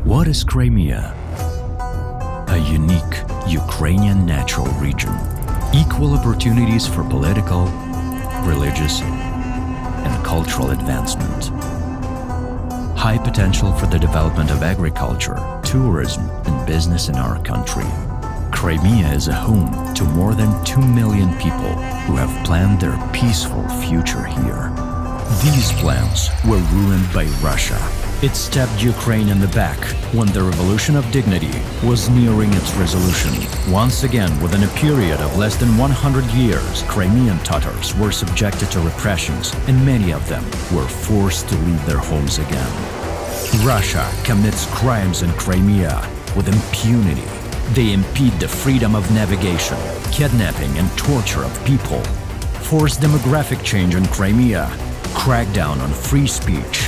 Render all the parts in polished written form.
What is Crimea? A unique Ukrainian natural region. Equal opportunities for political, religious, and cultural advancement. High potential for the development of agriculture, tourism, and business in our country. Crimea is a home to more than 2 million people who have planned their peaceful future here. These plans were ruined by Russia. It stabbed Ukraine in the back when the Revolution of Dignity was nearing its resolution. Once again, within a period of less than 100 years, Crimean Tatars were subjected to repressions, and many of them were forced to leave their homes again. Russia commits crimes in Crimea with impunity. They impede the freedom of navigation, kidnapping and torture of people, force demographic change in Crimea, crackdown on free speech,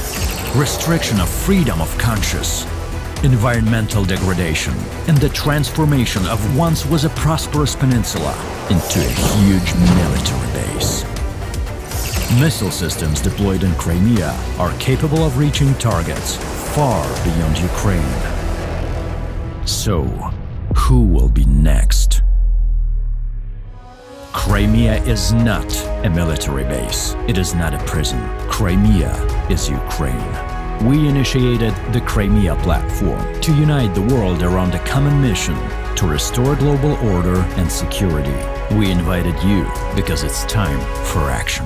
restriction of freedom of conscience, environmental degradation, and the transformation of once was a prosperous peninsula into a huge military base. Missile systems deployed in Crimea are capable of reaching targets far beyond Ukraine. So, who will be next? Crimea is not a military base. It is not a prison. Crimea is Ukraine. We initiated the Crimea platform to unite the world around a common mission to restore global order and security. We invited you because it's time for action.